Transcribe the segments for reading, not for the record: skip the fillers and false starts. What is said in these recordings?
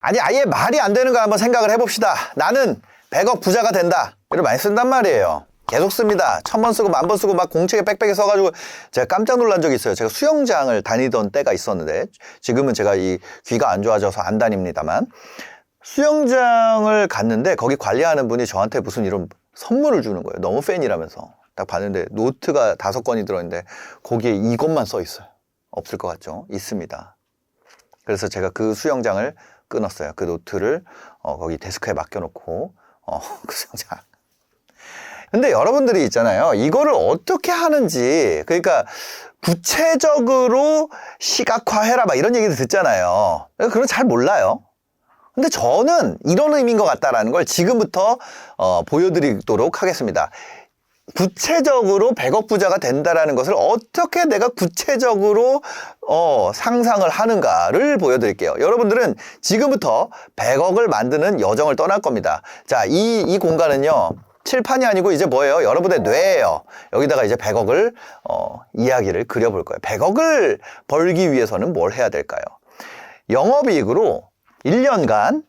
아니 아예 말이 안 되는 거 한번 생각을 해봅시다. 나는 100억 부자가 된다. 이걸 많이 쓴단 말이에요. 계속 씁니다. 1000번 쓰고 10,000번 쓰고 막 공책에 빽빽히 써가지고 제가 깜짝 놀란 적이 있어요. 제가 수영장을 다니던 때가 있었는데 지금은 제가 이 귀가 안 좋아져서 안 다닙니다만 수영장을 갔는데 거기 관리하는 분이 저한테 무슨 이런 선물을 주는 거예요. 너무 팬이라면서. 딱 봤는데 노트가 5권이 들어있는데 거기에 이것만 써 있어요. 없을 것 같죠? 있습니다. 그래서 제가 그 수영장을 끊었어요. 그 노트를 거기 데스크에 맡겨놓고 그 수영장. 근데 여러분들이 있잖아요. 이거를 어떻게 하는지 그러니까 구체적으로 시각화해라 막 이런 얘기도 듣잖아요. 그런 거 잘 몰라요. 근데 저는 이런 의미인 것 같다라는 걸 지금부터 보여드리도록 하겠습니다. 구체적으로 100억 부자가 된다라는 것을 어떻게 내가 구체적으로 상상을 하는가를 보여드릴게요. 여러분들은 지금부터 100억을 만드는 여정을 떠날 겁니다. 자, 이 공간은요. 칠판이 아니고 이제 뭐예요? 여러분의 뇌예요. 여기다가 이제 100억을 이야기를 그려볼 거예요. 100억을 벌기 위해서는 뭘 해야 될까요? 영업이익으로 1년간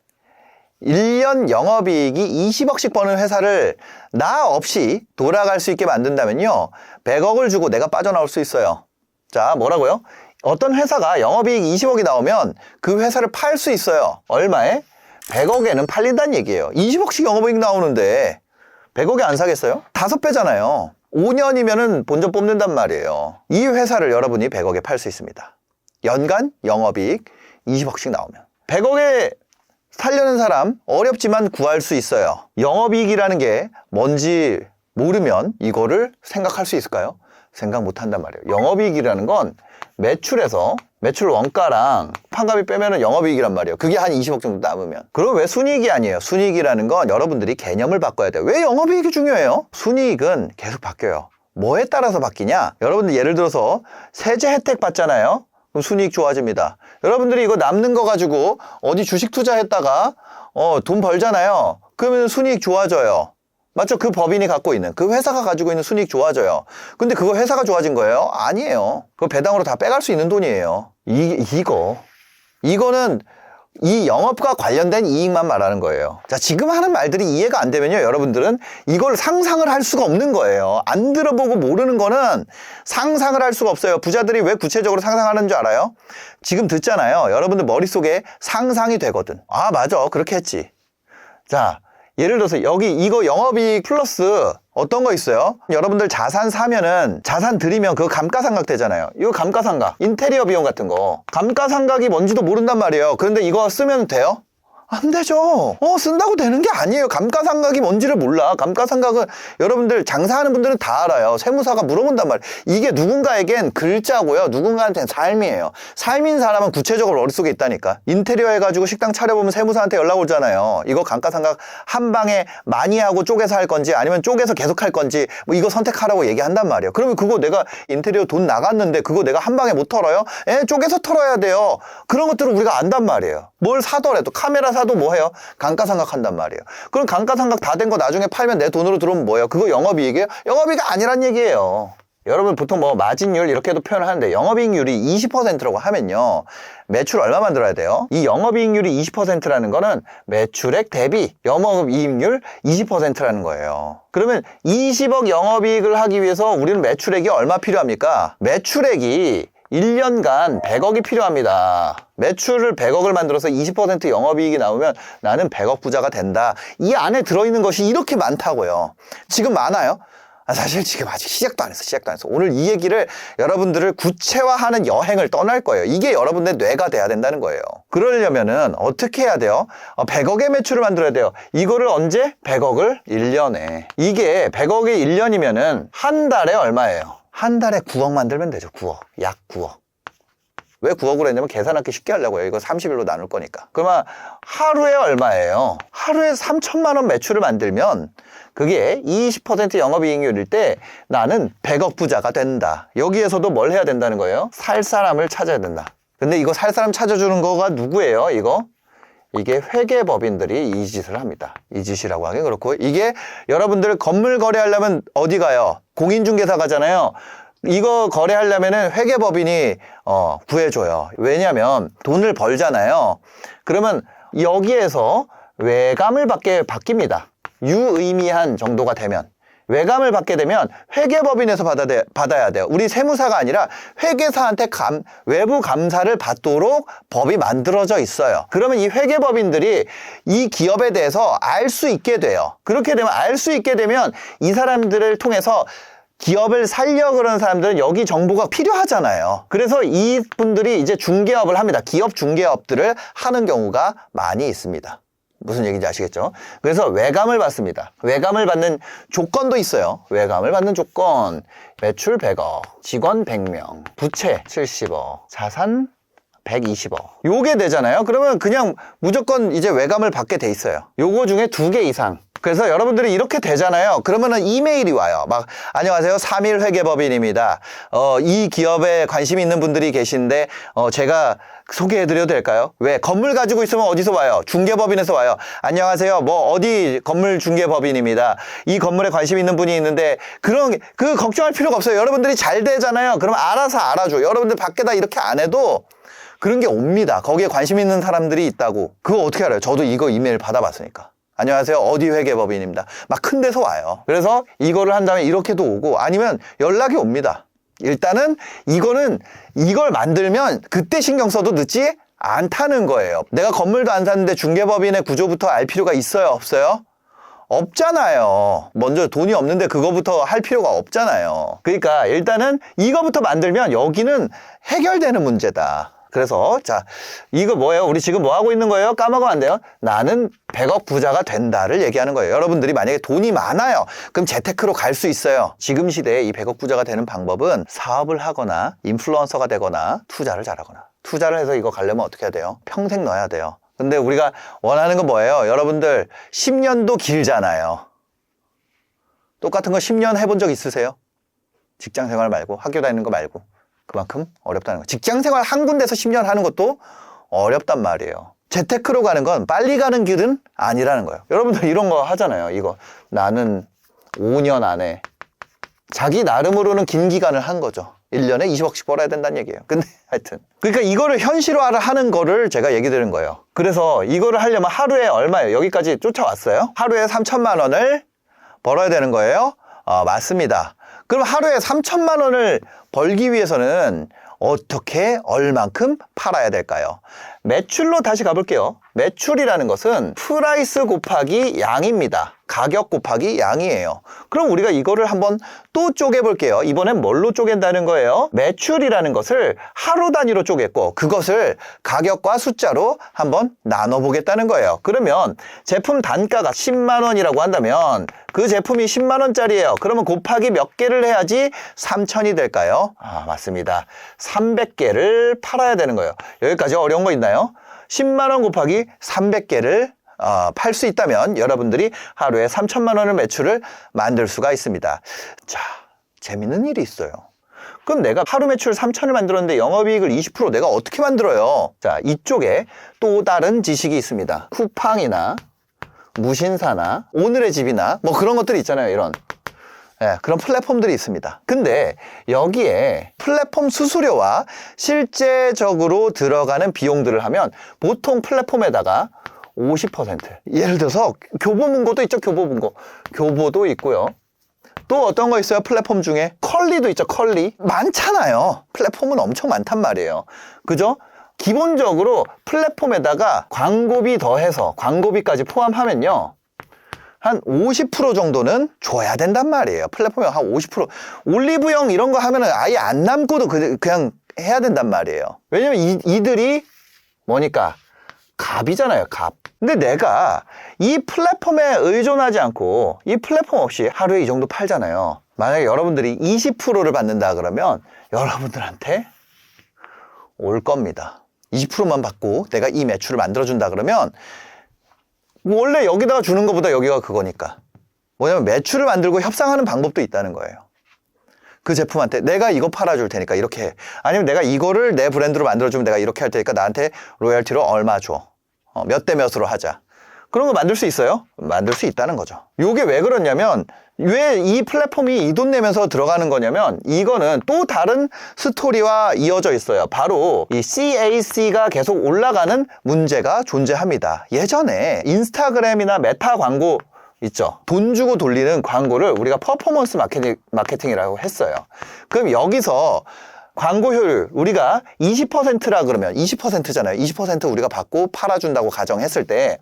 1년 영업이익이 20억씩 버는 회사를 나 없이 돌아갈 수 있게 만든다면요 100억을 주고 내가 빠져나올 수 있어요. 자, 뭐라고요? 어떤 회사가 영업이익 20억이 나오면 그 회사를 팔 수 있어요. 얼마에? 100억에는 팔린다는 얘기예요. 20억씩 영업이익 나오는데 100억에 안 사겠어요? 5배잖아요. 5년이면은 본전 뽑는단 말이에요. 이 회사를 여러분이 100억에 팔 수 있습니다. 연간 영업이익 20억씩 나오면 100억에 살려는 사람 어렵지만 구할 수 있어요. 영업이익이라는 게 뭔지 모르면 이거를 생각할 수 있을까요? 생각 못 한단 말이에요. 영업이익이라는 건 매출에서 매출 원가랑 판가비 빼면은 영업이익이란 말이에요. 그게 한 20억 정도 남으면. 그럼 왜 순이익이 아니에요? 순이익이라는 건 여러분들이 개념을 바꿔야 돼요. 왜 영업이익이 중요해요? 순이익은 계속 바뀌어요. 뭐에 따라서 바뀌냐? 여러분들 예를 들어서 세제 혜택 받잖아요. 그럼 순이익 좋아집니다. 여러분들이 이거 남는 거 가지고 어디 주식 투자했다가 돈 벌잖아요. 그러면 순이익 좋아져요. 맞죠? 그 법인이 갖고 있는 그 회사가 가지고 있는 순이익 좋아져요. 근데 그거 회사가 좋아진 거예요? 아니에요. 그거 배당으로 다 빼갈 수 있는 돈이에요. 이거는 이 영업과 관련된 이익만 말하는 거예요. 자, 지금 하는 말들이 이해가 안 되면요 여러분들은 이걸 상상을 할 수가 없는 거예요. 안 들어보고 모르는 거는 상상을 할 수가 없어요. 부자들이 왜 구체적으로 상상하는 줄 알아요? 지금 듣잖아요. 여러분들 머릿속에 상상이 되거든. 아, 맞아, 그렇게 했지. 자, 예를 들어서 이거 영업이익 플러스 어떤 거 있어요? 여러분들 자산 사면은 자산 들이면 그거 감가상각 되잖아요. 이거 감가상각, 인테리어 비용 같은 거 감가상각이 뭔지도 모른단 말이에요. 그런데 이거 쓰면 돼요? 안 되죠. 쓴다고 되는 게 아니에요. 감가상각이 뭔지를 몰라. 감가상각은 여러분들 장사하는 분들은 다 알아요. 세무사가 물어본단 말이에요. 이게 누군가에겐 글자고요. 누군가한테는 삶이에요. 삶인 사람은 구체적으로 머릿속에 있다니까. 인테리어 해가지고 식당 차려보면 세무사한테 연락 오잖아요. 이거 감가상각 한 방에 많이 하고 쪼개서 할 건지 아니면 쪼개서 계속 할 건지 뭐 이거 선택하라고 얘기한단 말이에요. 그러면 그거 내가 인테리어 돈 나갔는데 그거 내가 한 방에 못 털어요? 쪼개서 털어야 돼요. 그런 것들은 우리가 안단 말이에요. 뭘 사더라도 카메라 사도 뭐 해요? 감가상각 한단 말이에요. 그럼 감가상각 다 된 거 나중에 팔면 내 돈으로 들어오면 뭐예요? 그거 영업이익이에요? 영업이익이 아니란 얘기예요. 여러분 보통 뭐 마진율 이렇게도 표현을 하는데 영업이익률이 20%라고 하면요 매출 얼마 만들어야 돼요? 이 영업이익률이 20%라는 거는 매출액 대비 영업이익률 20%라는 거예요. 그러면 20억 영업이익을 하기 위해서 우리는 매출액이 얼마 필요합니까? 매출액이 1년간 100억이 필요합니다. 매출을 100억을 만들어서 20% 영업이익이 나오면 나는 100억 부자가 된다. 이 안에 들어있는 것이 이렇게 많다고요. 지금 많아요? 사실 지금 아직 시작도 안 했어. 오늘 이 얘기를 여러분들을 구체화하는 여행을 떠날 거예요. 이게 여러분의 뇌가 돼야 된다는 거예요. 그러려면은 어떻게 해야 돼요? 100억의 매출을 만들어야 돼요. 이거를 언제? 100억을 1년에. 이게 100억이 1년이면은 한 달에 얼마예요? 한 달에 9억 만들면 되죠. 9억. 약 9억. 왜 9억으로 했냐면 계산하기 쉽게 하려고요. 이거 30일로 나눌 거니까. 그러면 하루에 얼마예요? 하루에 3천만 원 매출을 만들면 그게 20% 영업이익률일 때 나는 100억 부자가 된다. 여기에서도 뭘 해야 된다는 거예요? 살 사람을 찾아야 된다. 근데 이거 살 사람 찾아주는 거가 누구예요? 이게 회계법인들이 이 짓을 합니다. 이 짓이라고 하긴 그렇고 이게 여러분들 건물 거래하려면 어디 가요? 공인중개사 가잖아요. 이거 거래하려면은 회계법인이 구해줘요. 왜냐면 돈을 벌잖아요. 그러면 여기에서 외감을 받게 바뀝니다. 유의미한 정도가 되면. 외감을 받게 되면 회계법인에서 받아야 돼요. 우리 세무사가 아니라 회계사한테 외부 감사를 받도록 법이 만들어져 있어요. 그러면 이 회계법인들이 이 기업에 대해서 알 수 있게 돼요. 그렇게 되면 알 수 있게 되면 이 사람들을 통해서 기업을 살려 그러는 사람들은 여기 정보가 필요하잖아요. 그래서 이분들이 이제 중개업을 합니다. 기업 중개업들을 하는 경우가 많이 있습니다. 무슨 얘기인지 아시겠죠? 그래서 외감을 받습니다. 외감을 받는 조건도 있어요. 외감을 받는 조건. 매출 100억, 직원 100명, 부채 70억, 자산 120억. 요게 되잖아요. 그러면 그냥 무조건 이제 외감을 받게 돼 있어요. 요거 중에 2개 이상. 그래서 여러분들이 이렇게 되잖아요. 그러면은 이메일이 와요. 막, 안녕하세요. 3일 회계법인입니다. 이 기업에 관심이 있는 분들이 계신데, 제가 소개해드려도 될까요? 왜? 건물 가지고 있으면 어디서 와요? 중개법인에서 와요. 안녕하세요. 어디 건물 중개법인입니다. 이 건물에 관심 있는 분이 있는데, 그 걱정할 필요가 없어요. 여러분들이 잘 되잖아요. 그럼 알아서 알아줘. 여러분들 밖에다 이렇게 안 해도 그런 게 옵니다. 거기에 관심 있는 사람들이 있다고. 그거 어떻게 알아요? 저도 이거 이메일 받아봤으니까. 안녕하세요. 어디 회계법인입니다. 막 큰 데서 와요. 그래서 이거를 한 다음에 이렇게도 오고 아니면 연락이 옵니다. 일단은 이걸 만들면 그때 신경 써도 늦지 않다는 거예요. 내가 건물도 안 샀는데 중개법인의 구조부터 알 필요가 있어요? 없어요? 없잖아요. 먼저 돈이 없는데 그거부터 할 필요가 없잖아요. 그러니까 일단은 이거부터 만들면 여기는 해결되는 문제다. 그래서 자, 이거 뭐예요? 우리 지금 뭐 하고 있는 거예요? 까먹으면 안 돼요. 나는 100억 부자가 된다를 얘기하는 거예요. 여러분들이 만약에 돈이 많아요. 그럼 재테크로 갈 수 있어요. 지금 시대에 이 100억 부자가 되는 방법은 사업을 하거나 인플루언서가 되거나 투자를 잘하거나. 투자를 해서 이거 가려면 어떻게 해야 돼요? 평생 넣어야 돼요. 근데 우리가 원하는 건 뭐예요? 여러분들 10년도 길잖아요. 똑같은 거 10년 해본 적 있으세요? 직장 생활 말고 학교 다니는 거 말고. 그만큼 어렵다는 거예요. 직장 생활 한 군데서 10년 하는 것도 어렵단 말이에요. 재테크로 가는 건 빨리 가는 길은 아니라는 거예요. 여러분들 이런 거 하잖아요. 이거 나는 5년 안에 자기 나름으로는 긴 기간을 한 거죠. 1년에 20억씩 벌어야 된다는 얘기예요. 근데 하여튼 그러니까 이거를 현실화를 하는 거를 제가 얘기 드린 거예요. 그래서 이거를 하려면 하루에 얼마예요? 여기까지 쫓아왔어요. 하루에 3천만 원을 벌어야 되는 거예요. 맞습니다. 그럼 하루에 3천만 원을 벌기 위해서는 어떻게 얼만큼 팔아야 될까요? 매출로 다시 가볼게요. 매출이라는 것은 프라이스 곱하기 양입니다. 가격 곱하기 양이에요. 그럼 우리가 이거를 한번 또 쪼개볼게요. 이번엔 뭘로 쪼갠다는 거예요? 매출이라는 것을 하루 단위로 쪼갰고 그것을 가격과 숫자로 한번 나눠보겠다는 거예요. 그러면 제품 단가가 10만 원이라고 한다면 그 제품이 10만 원짜리예요. 그러면 곱하기 몇 개를 해야지 3천이 될까요? 맞습니다. 300개를 팔아야 되는 거예요. 여기까지 어려운 거 있나요? 10만 원 곱하기 300개를 팔 수 있다면 여러분들이 하루에 3천만 원의 매출을 만들 수가 있습니다. 자, 재밌는 일이 있어요. 그럼 내가 하루 매출 3천을 만들었는데 영업이익을 20% 내가 어떻게 만들어요? 자, 이쪽에 또 다른 지식이 있습니다. 쿠팡이나 무신사나 오늘의 집이나 뭐 그런 것들이 있잖아요. 이런 그런 플랫폼들이 있습니다. 근데 여기에 플랫폼 수수료와 실제적으로 들어가는 비용들을 하면 보통 플랫폼에다가 50% 예를 들어서 교보문고도 있죠. 교보도 있고요. 또 어떤 거 있어요? 플랫폼 중에 컬리도 있죠. 컬리 많잖아요. 플랫폼은 엄청 많단 말이에요. 그죠? 기본적으로 플랫폼에다가 광고비 더해서 광고비까지 포함하면요 한 50% 정도는 줘야 된단 말이에요. 플랫폼에 한 50%. 올리브영 이런 거 하면은 아예 안 남고도 그냥 해야 된단 말이에요. 왜냐면 이들이 뭐니까? 갑이잖아요, 갑. 근데 내가 이 플랫폼에 의존하지 않고 이 플랫폼 없이 하루에 이 정도 팔잖아요. 만약에 여러분들이 20%를 받는다 그러면 여러분들한테 올 겁니다. 20%만 받고 내가 이 매출을 만들어준다 그러면 원래 여기다가 주는 것보다 여기가 그거니까. 뭐냐면 매출을 만들고 협상하는 방법도 있다는 거예요. 그 제품한테 내가 이거 팔아줄 테니까 이렇게 해. 아니면 내가 이거를 내 브랜드로 만들어주면 내가 이렇게 할 테니까 나한테 로열티로 얼마 줘. 몇 대 몇으로 하자. 그런 거 만들 수 있어요? 만들 수 있다는 거죠. 요게 왜 그러냐면 왜 이 플랫폼이 이 돈 내면서 들어가는 거냐면 이거는 또 다른 스토리와 이어져 있어요. 바로 이 CAC가 계속 올라가는 문제가 존재합니다. 예전에 인스타그램이나 메타 광고 있죠. 돈 주고 돌리는 광고를 우리가 퍼포먼스 마케팅이라고 했어요. 그럼 여기서 광고 효율 우리가 20%라 그러면 20%잖아요. 20% 우리가 받고 팔아준다고 가정했을 때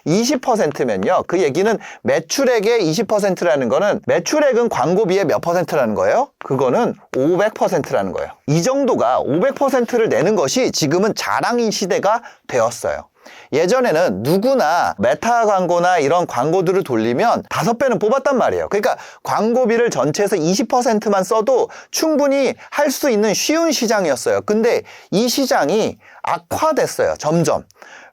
20%면요. 그 얘기는 매출액의 20%라는 거는 매출액은 광고비의 몇 %라는 거예요? 그거는 500%라는 거예요. 이 정도가 500%를 내는 것이 지금은 자랑인 시대가 되었어요. 예전에는 누구나 메타 광고나 이런 광고들을 돌리면 5배는 뽑았단 말이에요. 그러니까 광고비를 전체에서 20%만 써도 충분히 할 수 있는 쉬운 시장이었어요. 근데 이 시장이 악화됐어요. 점점.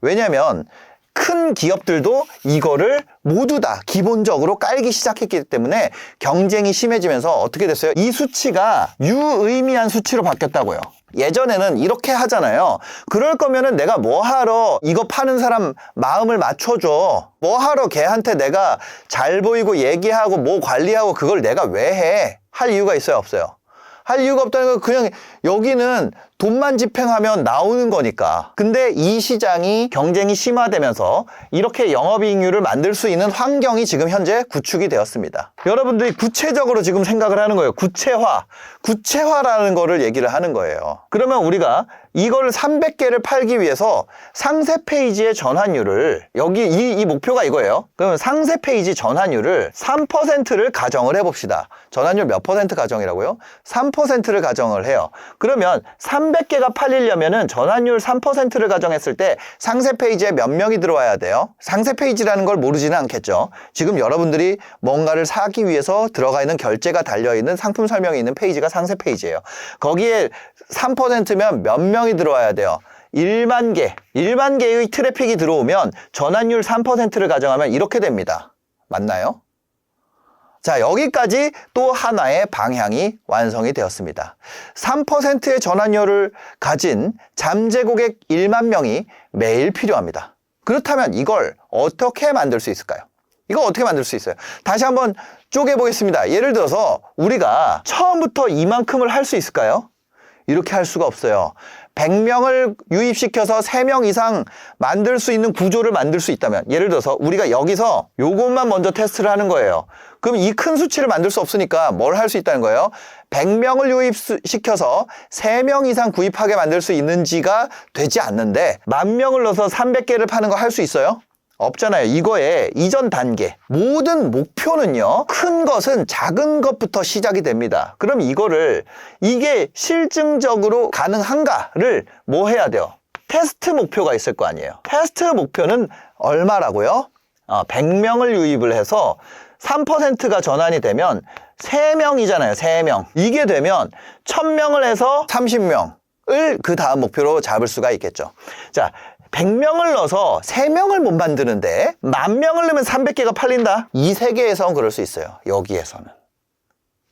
왜냐면 큰 기업들도 이거를 모두 다 기본적으로 깔기 시작했기 때문에 경쟁이 심해지면서 어떻게 됐어요? 이 수치가 유의미한 수치로 바뀌었다고요. 예전에는 이렇게 하잖아요. 그럴 거면은 내가 뭐하러 이거 파는 사람 마음을 맞춰줘. 뭐하러 걔한테 내가 잘 보이고 얘기하고 뭐 관리하고 그걸 내가 왜 해? 할 이유가 있어요? 없어요? 할 이유가 없다는 건 그냥 여기는 돈만 집행하면 나오는 거니까. 근데 이 시장이 경쟁이 심화되면서 이렇게 영업이익률을 만들 수 있는 환경이 지금 현재 구축이 되었습니다. 여러분들이 구체적으로 지금 생각을 하는 거예요. 구체화라는 거를 얘기를 하는 거예요. 그러면 우리가 이걸 300개를 팔기 위해서 상세 페이지의 전환율을 여기 이 목표가 이거예요. 그러면 상세 페이지 전환율을 3%를 가정을 해봅시다. 전환율 몇 % 가정이라고요? 3%를 가정을 해요. 그러면 300개가 팔리려면은 전환율 3%를 가정했을 때 상세 페이지에 몇 명이 들어와야 돼요? 상세 페이지라는 걸 모르지는 않겠죠. 지금 여러분들이 뭔가를 사기 위해서 들어가 있는 결제가 달려있는 상품 설명이 있는 페이지가 상세 페이지예요. 거기에 3%면 몇 명이 들어와야 돼요? 1만 개의 트래픽이 들어오면 전환율 3%를 가정하면 이렇게 됩니다. 맞나요? 자, 여기까지 또 하나의 방향이 완성이 되었습니다. 3%의 전환율을 가진 잠재 고객 1만 명이 매일 필요합니다. 그렇다면 이걸 어떻게 만들 수 있을까요? 이거 어떻게 만들 수 있어요? 다시 한번 쪼개보겠습니다. 예를 들어서 우리가 처음부터 이만큼을 할 수 있을까요? 이렇게 할 수가 없어요. 100명을 유입시켜서 3명 이상 만들 수 있는 구조를 만들 수 있다면, 예를 들어서 우리가 여기서 요것만 먼저 테스트를 하는 거예요. 그럼 이 큰 수치를 만들 수 없으니까 뭘 할 수 있다는 거예요? 100명을 유입시켜서 3명 이상 구입하게 만들 수 있는지가 되지 않는데 10,000명을 넣어서 300개를 파는 거 할 수 있어요? 없잖아요. 이거의 이전 단계. 모든 목표는요, 큰 것은 작은 것부터 시작이 됩니다. 그럼 이게 실증적으로 가능한가를 뭐 해야 돼요? 테스트 목표가 있을 거 아니에요. 테스트 목표는 얼마라고요? 100명을 유입을 해서 3%가 전환이 되면 3명이잖아요. 3명. 이게 되면 1000명을 해서 30명을 그 다음 목표로 잡을 수가 있겠죠. 자, 100명을 넣어서 3명을 못 만드는데 10,000명을 넣으면 300개가 팔린다? 이 세계에선 그럴 수 있어요. 여기에서는.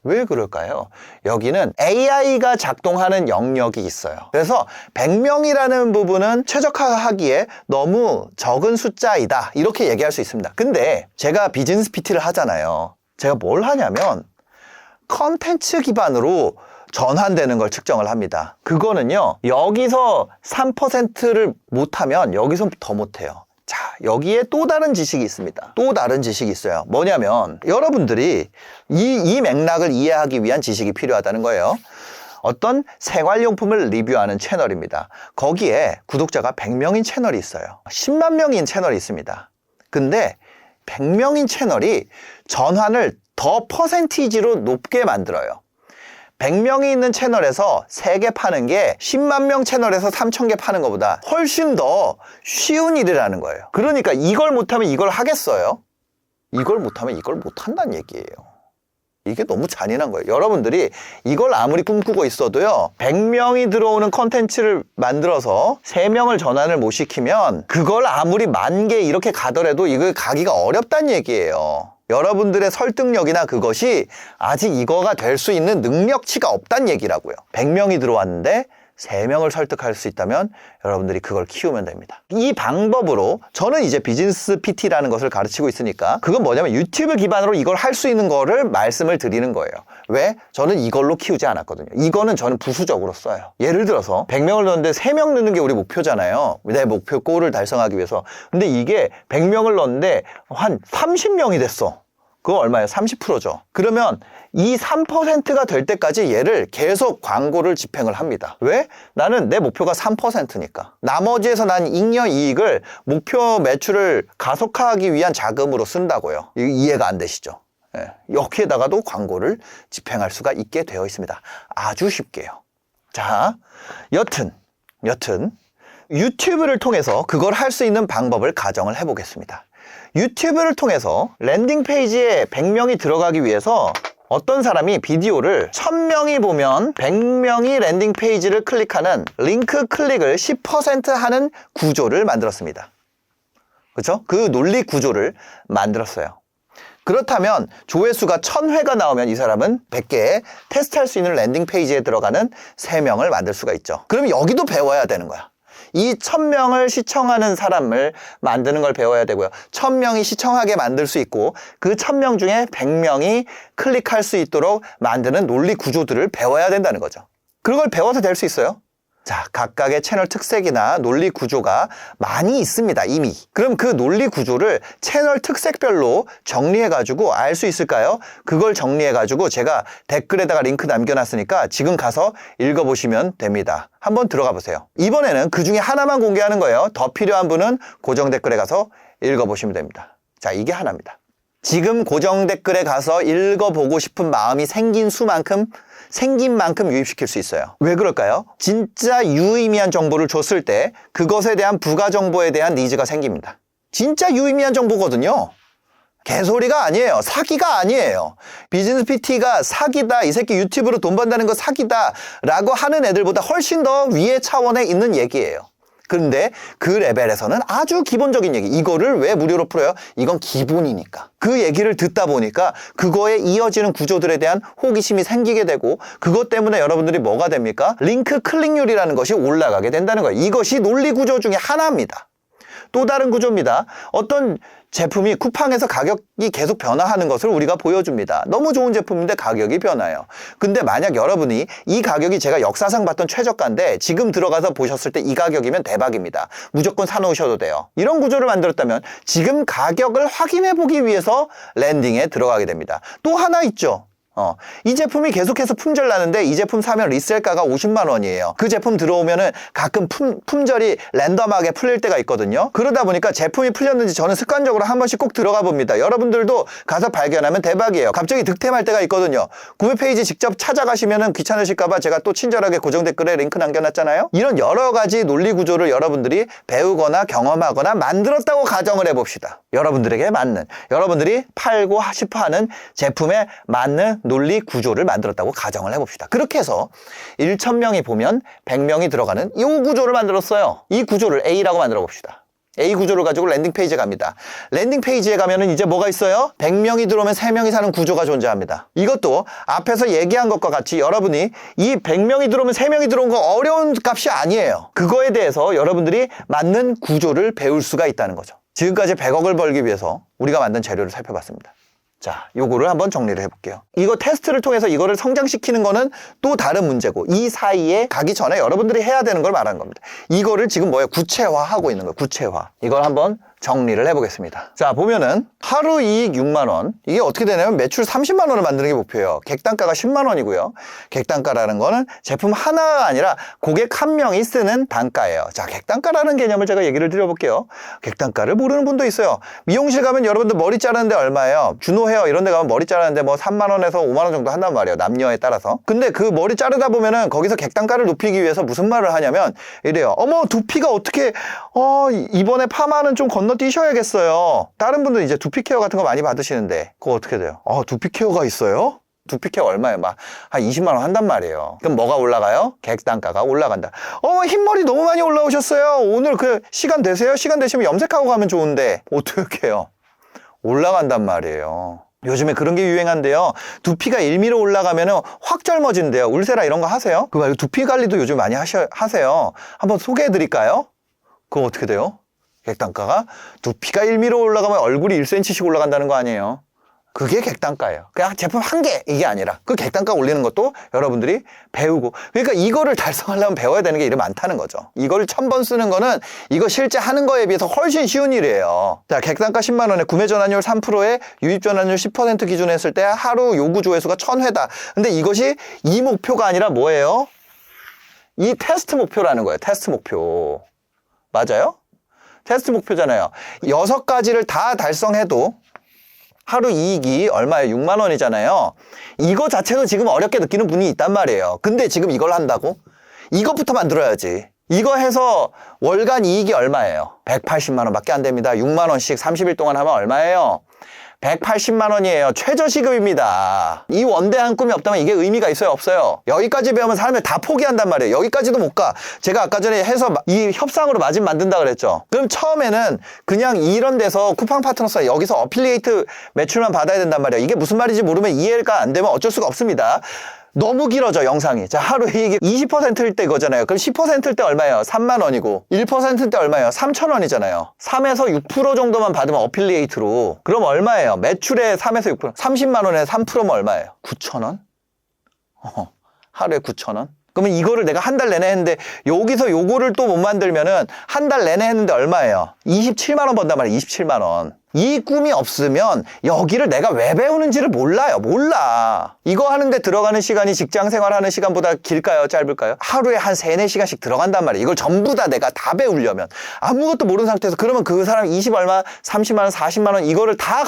왜 그럴까요? 여기는 AI가 작동하는 영역이 있어요. 그래서 100명이라는 부분은 최적화하기에 너무 적은 숫자이다. 이렇게 얘기할 수 있습니다. 근데 제가 비즈니스 PT를 하잖아요. 제가 뭘 하냐면 컨텐츠 기반으로 전환되는 걸 측정을 합니다. 그거는요, 여기서 3%를 못하면 여기서 더 못해요. 자, 여기에 또 다른 지식이 있습니다. 또 다른 지식이 있어요. 뭐냐면 여러분들이 이 맥락을 이해하기 위한 지식이 필요하다는 거예요. 어떤 생활용품을 리뷰하는 채널입니다. 거기에 구독자가 100명인 채널이 있어요. 10만 명인 채널이 있습니다. 근데 100명인 채널이 전환을 더 퍼센티지로 높게 만들어요. 100명이 있는 채널에서 3개 파는 게 10만 명 채널에서 3,000개 파는 것보다 훨씬 더 쉬운 일이라는 거예요. 그러니까 이걸 못하면 이걸 하겠어요? 이걸 못하면 이걸 못한다는 얘기예요. 이게 너무 잔인한 거예요. 여러분들이 이걸 아무리 꿈꾸고 있어도요, 100명이 들어오는 컨텐츠를 만들어서 3명을 전환을 못 시키면 그걸 아무리 10,000개 이렇게 가더라도 이걸 가기가 어렵다는 얘기예요. 여러분들의 설득력이나 그것이 아직 이거가 될 수 있는 능력치가 없다는 얘기라고요. 100명이 들어왔는데 3명을 설득할 수 있다면 여러분들이 그걸 키우면 됩니다. 이 방법으로 저는 이제 비즈니스 PT라는 것을 가르치고 있으니까 그건 뭐냐면 유튜브 기반으로 이걸 할 수 있는 거를 말씀을 드리는 거예요. 왜? 저는 이걸로 키우지 않았거든요. 이거는 저는 부수적으로 써요. 예를 들어서 100명을 넣는데 3명 넣는 게 우리 목표잖아요. 내 목표 골을 달성하기 위해서. 근데 이게 100명을 넣는데 한 30명이 됐어. 그거 얼마예요? 30%죠. 그러면 이 3%가 될 때까지 얘를 계속 광고를 집행을 합니다. 왜? 나는 내 목표가 3%니까. 나머지에서 난 잉여 이익을 목표 매출을 가속화하기 위한 자금으로 쓴다고요. 이해가 안 되시죠? 예. 여기에다가도 광고를 집행할 수가 있게 되어 있습니다. 아주 쉽게요. 자, 여튼 유튜브를 통해서 그걸 할 수 있는 방법을 가정을 해보겠습니다. 유튜브를 통해서 랜딩 페이지에 100명이 들어가기 위해서 어떤 사람이 비디오를 1000명이 보면 100명이 랜딩 페이지를 클릭하는 링크 클릭을 10% 하는 구조를 만들었습니다. 그렇죠? 그 논리 구조를 만들었어요. 그렇다면 조회수가 1000회가 나오면 이 사람은 100개의 테스트할 수 있는 랜딩 페이지에 들어가는 3명을 만들 수가 있죠. 그럼 여기도 배워야 되는 거야. 이 1000명을 시청하는 사람을 만드는 걸 배워야 되고요. 1000명이 시청하게 만들 수 있고 그 1000명 중에 100명이 클릭할 수 있도록 만드는 논리 구조들을 배워야 된다는 거죠. 그걸 배워서 될 수 있어요? 자, 각각의 채널 특색이나 논리 구조가 많이 있습니다, 이미. 그럼 그 논리 구조를 채널 특색별로 정리해가지고 알 수 있을까요? 그걸 정리해가지고 제가 댓글에다가 링크 남겨놨으니까 지금 가서 읽어보시면 됩니다. 한번 들어가 보세요. 이번에는 그 중에 하나만 공개하는 거예요. 더 필요한 분은 고정 댓글에 가서 읽어보시면 됩니다. 자, 이게 하나입니다. 지금 고정 댓글에 가서 읽어보고 싶은 마음이 생긴 만큼 유입시킬 수 있어요. 왜 그럴까요? 진짜 유의미한 정보를 줬을 때 그것에 대한 부가 정보에 대한 니즈가 생깁니다. 진짜 유의미한 정보거든요. 개소리가 아니에요. 사기가 아니에요. 비즈니스 PT가 사기다, 이 새끼 유튜브로 돈 번다는 거 사기다 라고 하는 애들보다 훨씬 더 위의 차원에 있는 얘기예요. 그런데 그 레벨에서는 아주 기본적인 얘기, 이거를 왜 무료로 풀어요? 이건 기본이니까. 그 얘기를 듣다 보니까 그거에 이어지는 구조들에 대한 호기심이 생기게 되고 그것 때문에 여러분들이 뭐가 됩니까? 링크 클릭률이라는 것이 올라가게 된다는 거예요. 이것이 논리 구조 중에 하나입니다. 또 다른 구조입니다. 어떤 제품이 쿠팡에서 가격이 계속 변화하는 것을 우리가 보여줍니다. 너무 좋은 제품인데 가격이 변해요. 근데 만약 여러분이 이 가격이 제가 역사상 봤던 최저가인데 지금 들어가서 보셨을 때 이 가격이면 대박입니다. 무조건 사놓으셔도 돼요. 이런 구조를 만들었다면 지금 가격을 확인해 보기 위해서 랜딩에 들어가게 됩니다. 또 하나 있죠. 이 제품이 계속해서 품절 나는데 이 제품 사면 리셀가가 50만 원이에요. 그 제품 들어오면은 가끔 품절이 랜덤하게 풀릴 때가 있거든요. 그러다 보니까 제품이 풀렸는지 저는 습관적으로 한 번씩 꼭 들어가 봅니다. 여러분들도 가서 발견하면 대박이에요. 갑자기 득템할 때가 있거든요. 구매 페이지 직접 찾아가시면은 귀찮으실까봐 제가 또 친절하게 고정 댓글에 링크 남겨놨잖아요. 이런 여러 가지 논리 구조를 여러분들이 배우거나 경험하거나 만들었다고 가정을 해봅시다. 여러분들에게 맞는, 여러분들이 팔고 싶어하는 제품에 맞는 논리 구조를 만들었다고 가정을 해봅시다. 그렇게 해서 1000명이 보면 100명이 들어가는 이 구조를 만들었어요. 이 구조를 A라고 만들어 봅시다. A 구조를 가지고 랜딩 페이지에 갑니다. 랜딩 페이지에 가면은 이제 뭐가 있어요? 100명이 들어오면 3명이 사는 구조가 존재합니다. 이것도 앞에서 얘기한 것과 같이 여러분이 이 100명이 들어오면 3명이 들어온 거 어려운 값이 아니에요. 그거에 대해서 여러분들이 맞는 구조를 배울 수가 있다는 거죠. 지금까지 100억을 벌기 위해서 우리가 만든 재료를 살펴봤습니다. 자, 요거를 한번 정리를 해볼게요. 이거 테스트를 통해서 이거를 성장시키는 거는 또 다른 문제고 이 사이에 가기 전에 여러분들이 해야 되는 걸 말하는 겁니다. 이거를 지금 뭐예요? 구체화하고 있는 거예요. 구체화. 이걸 한번 정리를 해보겠습니다. 자, 보면은 하루 이익 6만 원. 이게 어떻게 되냐면 매출 30만 원을 만드는 게 목표예요. 객단가가 10만 원이고요. 객단가라는 거는 제품 하나가 아니라 고객 한 명이 쓰는 단가예요. 자, 객단가라는 개념을 제가 얘기를 드려볼게요. 객단가를 모르는 분도 있어요. 미용실 가면 여러분들 머리 자르는데 얼마예요? 준호 헤어 이런 데 가면 머리 자르는데 뭐 3만 원에서 5만 원 정도 한단 말이에요. 남녀에 따라서. 근데 그 머리 자르다 보면은 거기서 객단가를 높이기 위해서 무슨 말을 하냐면 이래요. 어머, 두피가 어떻게 이번에 파마는 좀 건너뛰셔야겠어요. 다른 분들 이제 두피 케어 같은 거 많이 받으시는데 그거 어떻게 돼요? 두피 케어가 있어요? 두피 케어 얼마예요? 막 한 20만 원 한단 말이에요. 그럼 뭐가 올라가요? 객단가가 올라간다. 흰머리 너무 많이 올라오셨어요. 오늘 그 시간 되세요? 시간 되시면 염색하고 가면 좋은데 어떻게 해요? 올라간단 말이에요. 요즘에 그런 게 유행한데요. 두피가 1mm 올라가면 확 젊어진대요. 울세라 이런 거 하세요? 그 말고 두피 관리도 요즘 많이 하세요. 한번 소개해 드릴까요? 그거 어떻게 돼요? 객단가가 두피가 1mm 올라가면 얼굴이 1cm씩 올라간다는 거 아니에요? 그게 객단가예요. 그냥 제품 한 개 이게 아니라 그 객단가 올리는 것도 여러분들이 배우고, 그러니까 이거를 달성하려면 배워야 되는 게 이렇게 많다는 거죠. 이거를 1000번 쓰는 거는 이거 실제 하는 거에 비해서 훨씬 쉬운 일이에요. 자, 객단가 10만 원에 구매 전환율 3%에 유입 전환율 10% 기준으로 했을 때 하루 요구 조회수가 1000회다. 근데 이것이 이 목표가 아니라 뭐예요? 이 테스트 목표라는 거예요. 테스트 목표. 맞아요? 테스트 목표잖아요. 6가지를 다 달성해도 하루 이익이 얼마예요? 6만 원이잖아요. 이거 자체도 지금 어렵게 느끼는 분이 있단 말이에요. 근데 지금 이걸 한다고? 이것부터 만들어야지. 이거 해서 월간 이익이 얼마예요? 180만 원밖에 안 됩니다. 6만 원씩 30일 동안 하면 얼마예요? 180만 원이에요. 최저시급입니다. 이 원대한 꿈이 없다면 이게 의미가 있어요? 없어요? 여기까지 배우면 사람들 다 포기한단 말이에요. 여기까지도 못 가. 제가 아까 전에 해서 이 협상으로 마진 만든다 그랬죠. 그럼 처음에는 그냥 이런 데서 쿠팡 파트너스 여기서 어필리에이트 매출만 받아야 된단 말이에요. 이게 무슨 말인지 모르면 이해가 안 되면 어쩔 수가 없습니다. 너무 길어져 영상이. 자, 하루 이익이 20%일 때 이거잖아요. 그럼 10%일 때 얼마예요? 3만 원이고 1%일 때 얼마예요? 3천 원이잖아요. 3에서 6% 정도만 받으면 어필리에이트로 그럼 얼마예요? 매출의 3에서 6%. 30만 원에 3%면 얼마예요? 9천 원? 하루에 9천 원? 그러면 이거를 내가 한 달 내내 했는데 여기서 요거를 또 못 만들면은 한 달 내내 했는데 얼마예요? 27만 원 번단 말이에요. 27만 원. 이 꿈이 없으면 여기를 내가 왜 배우는지를 몰라요. 몰라. 이거 하는데 들어가는 시간이 직장 생활하는 시간보다 길까요? 짧을까요? 하루에 한 3, 4시간씩 들어간단 말이에요. 이걸 전부 다 내가 다 배우려면. 아무것도 모르는 상태에서 그러면 그 사람 20 얼마, 30만 원, 40만 원 이거를 다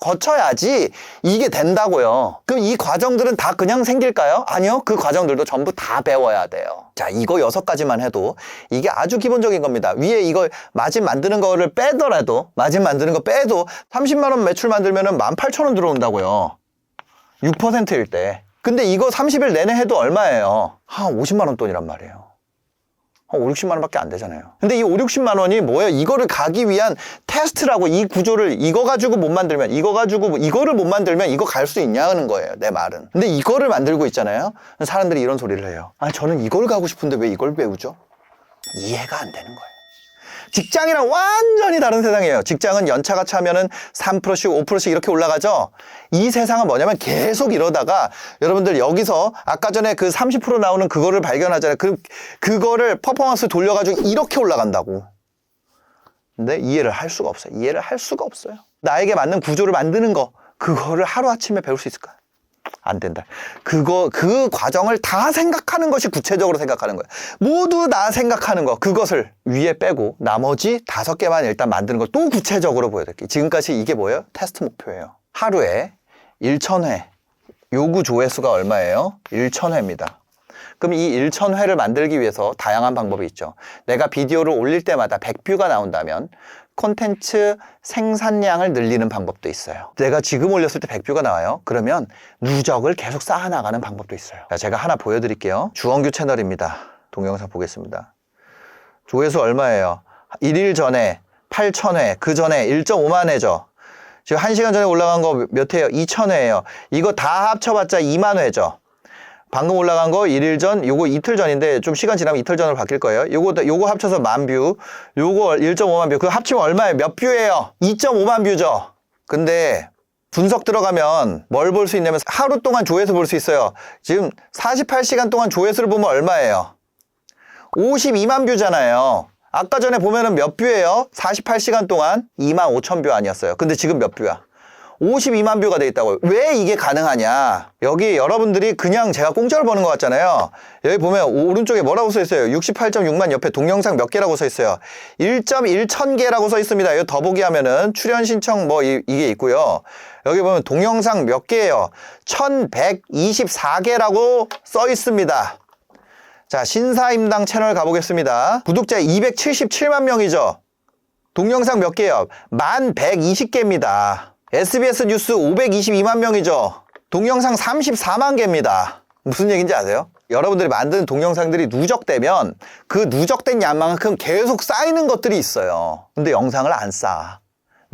거쳐야지 이게 된다고요. 그럼 이 과정들은 다 그냥 생길까요? 아니요. 그 과정들도 전부 다 배워야 돼요. 자, 이거 6가지만 해도 이게 아주 기본적인 겁니다. 위에 이거 마진 만드는 거를 빼더라도 마진 만드는 거 빼도 30만 원 매출 만들면은 18,000원 들어온다고요. 6%일 때. 근데 이거 30일 내내 해도 얼마예요? 한 50만 원 돈이란 말이에요. 한 5, 60만 원밖에 안 되잖아요. 근데 이 5, 60만 원이 뭐예요? 이거를 가기 위한 테스트라고. 이 구조를 이거 가지고 못 만들면 이거 가지고 이거를 못 만들면 이거 갈 수 있냐는 거예요. 내 말은. 근데 이거를 만들고 있잖아요. 사람들이 이런 소리를 해요. 아니 저는 이걸 가고 싶은데 왜 이걸 배우죠? 이해가 안 되는 거예요. 직장이랑 완전히 다른 세상이에요. 직장은 연차가 차면은 3%씩 5%씩 이렇게 올라가죠. 이 세상은 뭐냐면 계속 이러다가 여러분들 여기서 아까 전에 그 30% 나오는 그거를 발견하잖아요. 그거를 퍼포먼스 돌려가지고 이렇게 올라간다고. 근데 이해를 할 수가 없어요. 이해를 할 수가 없어요. 나에게 맞는 구조를 만드는 거, 그거를 하루아침에 배울 수 있을까요? 안 된다. 그 과정을 다 생각하는 것이 구체적으로 생각하는 거예요. 모두 다 생각하는 거, 그것을 위에 빼고 나머지 5개만 일단 만드는 걸 또 구체적으로 보여드릴게요. 지금까지 이게 뭐예요? 테스트 목표예요. 하루에 1,000회. 요구 조회수가 얼마예요? 1,000회입니다. 그럼 이 1,000회를 만들기 위해서 다양한 방법이 있죠. 내가 비디오를 올릴 때마다 100뷰가 나온다면 콘텐츠 생산량을 늘리는 방법도 있어요. 내가 지금 올렸을 때 100뷰가 나와요. 그러면 누적을 계속 쌓아나가는 방법도 있어요. 자, 제가 하나 보여드릴게요. 주원규 채널입니다. 동영상 보겠습니다. 조회수 얼마예요? 1일 전에 8,000회, 그 전에 1.5만 회죠. 지금 1시간 전에 올라간 거 몇 회예요? 2,000회예요. 이거 다 합쳐봤자 2만 회죠. 방금 올라간 거 1일 전, 요거 이틀 전인데 좀 시간 지나면 이틀 전으로 바뀔 거예요. 요거 합쳐서 10,000뷰, 요거 1.5만 뷰. 그거 합치면 얼마예요? 몇 뷰예요? 2.5만 뷰죠. 근데 분석 들어가면 뭘 볼 수 있냐면 하루 동안 조회수 볼 수 있어요. 지금 48시간 동안 조회수를 보면 얼마예요? 52만 뷰잖아요. 아까 전에 보면은 몇 뷰예요? 48시간 동안 25,000뷰 아니었어요. 근데 지금 몇 뷰야? 52만 뷰가 돼 있다고요. 왜 이게 가능하냐? 여기 여러분들이 그냥 제가 공짜로 버는 것 같잖아요. 여기 보면 오른쪽에 뭐라고 써 있어요? 68.6만 옆에 동영상 몇 개라고 써 있어요? 1.1천 개라고 써 있습니다. 이거 더보기 하면은 출연 신청 뭐 이게 있고요. 여기 보면 동영상 몇 개예요? 1124개라고 써 있습니다. 자, 신사임당 채널 가보겠습니다. 구독자 277만 명이죠. 동영상 몇 개예요? 1120개입니다. SBS 뉴스 522만 명이죠. 동영상 34만 개입니다. 무슨 얘기인지 아세요? 여러분들이 만드는 동영상들이 누적되면 그 누적된 양만큼 계속 쌓이는 것들이 있어요. 근데 영상을 안 쌓아.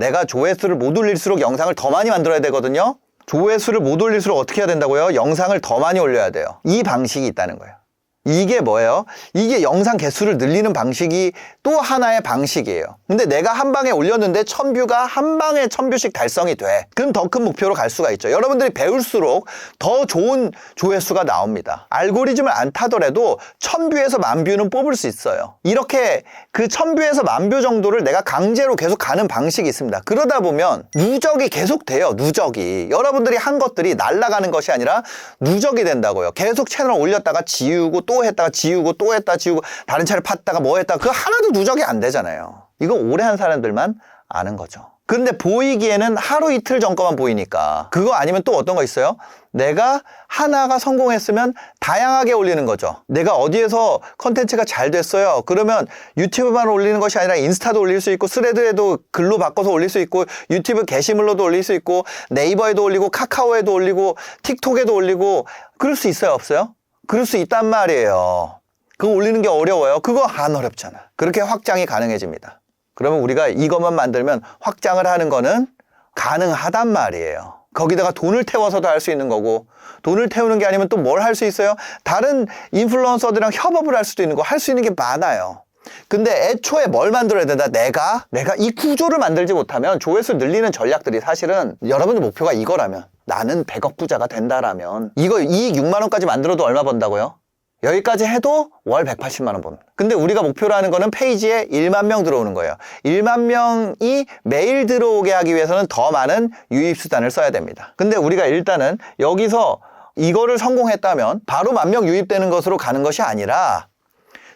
내가 조회수를 못 올릴수록 영상을 더 많이 만들어야 되거든요. 조회수를 못 올릴수록 어떻게 해야 된다고요? 영상을 더 많이 올려야 돼요. 이 방식이 있다는 거예요. 이게 뭐예요? 이게 영상 개수를 늘리는 방식이 또 하나의 방식이에요. 근데 내가 한 방에 올렸는데 1000뷰가 한 방에 1000뷰씩 달성이 돼. 그럼 더 큰 목표로 갈 수가 있죠. 여러분들이 배울수록 더 좋은 조회수가 나옵니다. 알고리즘을 안 타더라도 1000뷰에서 10,000뷰는 뽑을 수 있어요. 이렇게 그 1000뷰에서 10,000뷰 정도를 내가 강제로 계속 가는 방식이 있습니다. 그러다 보면 누적이 계속 돼요. 누적이. 여러분들이 한 것들이 날아가는 것이 아니라 누적이 된다고요. 계속 채널 올렸다가 지우고 또 했다가 지우고 또 했다가 지우고 다른 차를 팠다가 뭐 했다가 그거 하나도 누적이 안 되잖아요. 이거 오래 한 사람들만 아는 거죠. 근데 보이기에는 하루 이틀 전 거만 보이니까 그거 아니면 또 어떤 거 있어요? 내가 하나가 성공했으면 다양하게 올리는 거죠. 내가 어디에서 컨텐츠가 잘 됐어요. 그러면 유튜브만 올리는 것이 아니라 인스타도 올릴 수 있고 스레드에도 글로 바꿔서 올릴 수 있고 유튜브 게시물로도 올릴 수 있고 네이버에도 올리고 카카오에도 올리고 틱톡에도 올리고 그럴 수 있어요? 없어요? 그럴 수 있단 말이에요. 그거 올리는 게 어려워요? 그거 안 어렵잖아. 그렇게 확장이 가능해집니다. 그러면 우리가 이것만 만들면 확장을 하는 거는 가능하단 말이에요. 거기다가 돈을 태워서도 할 수 있는 거고 돈을 태우는 게 아니면 또 뭘 할 수 있어요? 다른 인플루언서들이랑 협업을 할 수도 있는 거 할 수 있는 게 많아요. 근데 애초에 뭘 만들어야 된다? 내가 이 구조를 만들지 못하면 조회수 늘리는 전략들이 사실은 여러분의 목표가 이거라면 나는 100억 부자가 된다라면 이거 이익 6만 원까지 만들어도 얼마 번다고요? 여기까지 해도 월 180만 원 봅니다. 근데 우리가 목표로 하는 거는 페이지에 1만 명 들어오는 거예요. 1만 명이 매일 들어오게 하기 위해서는 더 많은 유입수단을 써야 됩니다. 근데 우리가 일단은 여기서 이거를 성공했다면 바로 10,000명 유입되는 것으로 가는 것이 아니라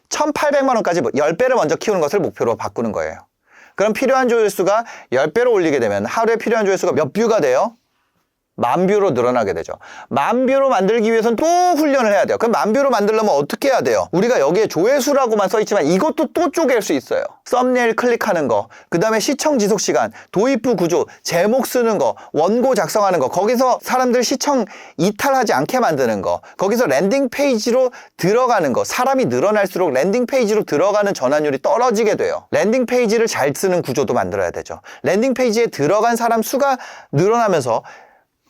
1,800만 원까지 10배를 먼저 키우는 것을 목표로 바꾸는 거예요. 그럼 필요한 조회수가 10배로 올리게 되면 하루에 필요한 조회수가 몇 뷰가 돼요? 10,000뷰로 늘어나게 되죠. 10,000뷰로 만들기 위해서는 또 훈련을 해야 돼요. 그럼 10,000뷰로 만들려면 어떻게 해야 돼요? 우리가 여기에 조회수라고만 써있지만 이것도 또 쪼갤 수 있어요. 썸네일 클릭하는 거, 그 다음에 시청 지속 시간, 도입부 구조, 제목 쓰는 거, 원고 작성하는 거, 거기서 사람들 시청 이탈하지 않게 만드는 거, 거기서 랜딩 페이지로 들어가는 거, 사람이 늘어날수록 랜딩 페이지로 들어가는 전환율이 떨어지게 돼요. 랜딩 페이지를 잘 쓰는 구조도 만들어야 되죠. 랜딩 페이지에 들어간 사람 수가 늘어나면서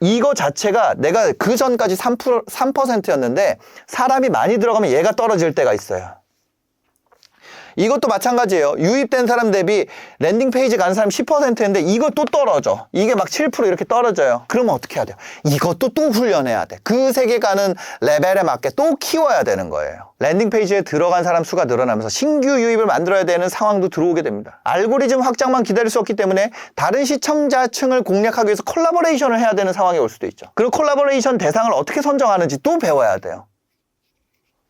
이거 자체가 내가 그 전까지 3%였는데 사람이 많이 들어가면 얘가 떨어질 때가 있어요. 이것도 마찬가지예요. 유입된 사람 대비 랜딩 페이지 가는 사람 10%인데 이것도 떨어져. 이게 막 7% 이렇게 떨어져요. 그러면 어떻게 해야 돼요? 이것도 또 훈련해야 돼. 그 세계가는 레벨에 맞게 또 키워야 되는 거예요. 랜딩 페이지에 들어간 사람 수가 늘어나면서 신규 유입을 만들어야 되는 상황도 들어오게 됩니다. 알고리즘 확장만 기다릴 수 없기 때문에 다른 시청자층을 공략하기 위해서 콜라보레이션을 해야 되는 상황이 올 수도 있죠. 그리고 콜라보레이션 대상을 어떻게 선정하는지 또 배워야 돼요.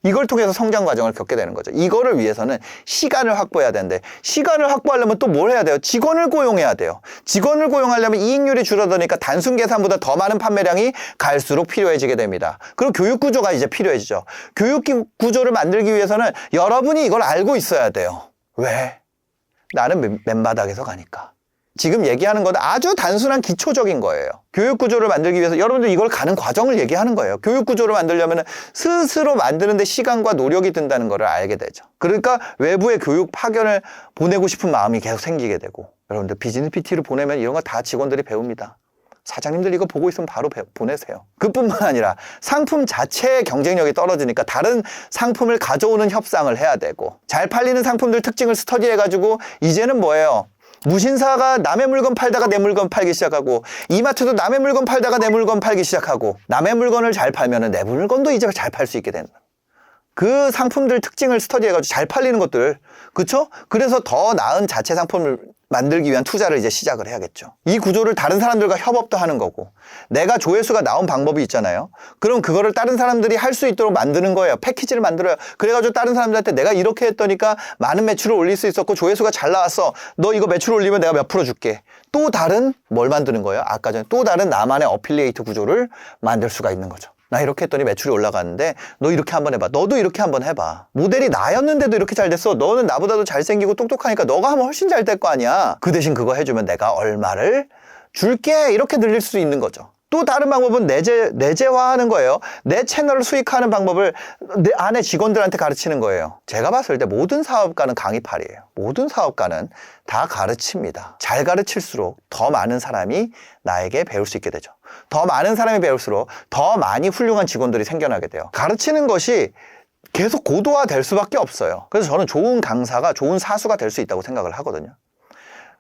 이걸 통해서 성장 과정을 겪게 되는 거죠. 이거를 위해서는 시간을 확보해야 되는데 시간을 확보하려면 또 뭘 해야 돼요? 직원을 고용해야 돼요. 직원을 고용하려면 이익률이 줄어드니까 단순 계산보다 더 많은 판매량이 갈수록 필요해지게 됩니다. 그리고 교육 구조가 이제 필요해지죠. 교육 구조를 만들기 위해서는 여러분이 이걸 알고 있어야 돼요. 왜? 나는 맨바닥에서 가니까. 지금 얘기하는 건 아주 단순한 기초적인 거예요. 교육 구조를 만들기 위해서 여러분들 이걸 가는 과정을 얘기하는 거예요. 교육 구조를 만들려면 스스로 만드는데 시간과 노력이 든다는 걸 알게 되죠. 그러니까 외부의 교육 파견을 보내고 싶은 마음이 계속 생기게 되고 여러분들 비즈니스 PT를 보내면 이런 거 다 직원들이 배웁니다. 사장님들 이거 보고 있으면 바로 보내세요. 그뿐만 아니라 상품 자체의 경쟁력이 떨어지니까 다른 상품을 가져오는 협상을 해야 되고 잘 팔리는 상품들 특징을 스터디해가지고 이제는 뭐예요? 무신사가 남의 물건 팔다가 내 물건 팔기 시작하고 이마트도 남의 물건 팔다가 내 물건 팔기 시작하고 남의 물건을 잘 팔면 내 물건도 이제 잘 팔 수 있게 된다. 그 상품들 특징을 스터디해가지고 잘 팔리는 것들, 그쵸? 그래서 더 나은 자체 상품을 만들기 위한 투자를 이제 시작을 해야겠죠. 이 구조를 다른 사람들과 협업도 하는 거고 내가 조회수가 나온 방법이 있잖아요. 그럼 그거를 다른 사람들이 할 수 있도록 만드는 거예요. 패키지를 만들어요. 그래가지고 다른 사람들한테 내가 이렇게 했더니까 많은 매출을 올릴 수 있었고 조회수가 잘 나왔어. 너 이거 매출 올리면 내가 몇 프로 줄게. 또 다른 뭘 만드는 거예요? 아까 전에 또 다른 나만의 어필리에이트 구조를 만들 수가 있는 거죠. 나 이렇게 했더니 매출이 올라가는데 너 이렇게 한번 해봐. 너도 이렇게 한번 해봐. 모델이 나였는데도 이렇게 잘 됐어. 너는 나보다도 잘생기고 똑똑하니까 너가 하면 훨씬 잘 될 거 아니야. 그 대신 그거 해주면 내가 얼마를 줄게. 이렇게 늘릴 수 있는 거죠. 또 다른 방법은 내재화하는 거예요. 내 채널을 수익하는 방법을 내 안에 직원들한테 가르치는 거예요. 제가 봤을 때 모든 사업가는 강의팔이에요. 모든 사업가는 다 가르칩니다. 잘 가르칠수록 더 많은 사람이 나에게 배울 수 있게 되죠. 더 많은 사람이 배울수록 더 많이 훌륭한 직원들이 생겨나게 돼요. 가르치는 것이 계속 고도화될 수밖에 없어요. 그래서 저는 좋은 강사가 좋은 사수가 될 수 있다고 생각을 하거든요.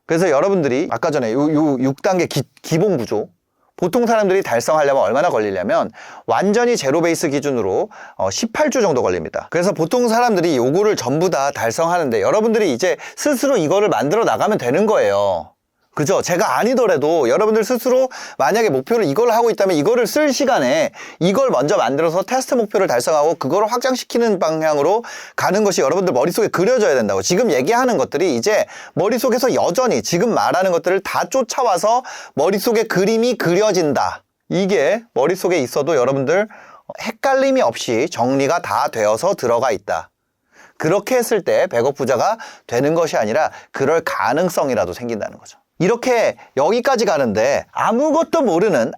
그래서 여러분들이 아까 전에 요 6단계 기본 구조, 보통 사람들이 달성하려면 얼마나 걸리냐면 완전히 제로 베이스 기준으로 18주 정도 걸립니다. 그래서 보통 사람들이 요거를 전부 다 달성하는데 여러분들이 이제 스스로 이거를 만들어 나가면 되는 거예요. 그죠? 제가 아니더라도 여러분들 스스로 만약에 목표를 이걸 하고 있다면 이거를 쓸 시간에 이걸 먼저 만들어서 테스트 목표를 달성하고 그거를 확장시키는 방향으로 가는 것이 여러분들 머릿속에 그려져야 된다고. 지금 얘기하는 것들이 이제 머릿속에서 여전히 지금 말하는 것들을 다 쫓아와서 머릿속에 그림이 그려진다. 이게 머릿속에 있어도 여러분들 헷갈림이 없이 정리가 다 되어서 들어가 있다. 그렇게 했을 때 100억 부자가 되는 것이 아니라 그럴 가능성이라도 생긴다는 거죠. 이렇게 여기까지 가는데 아무것도 모르는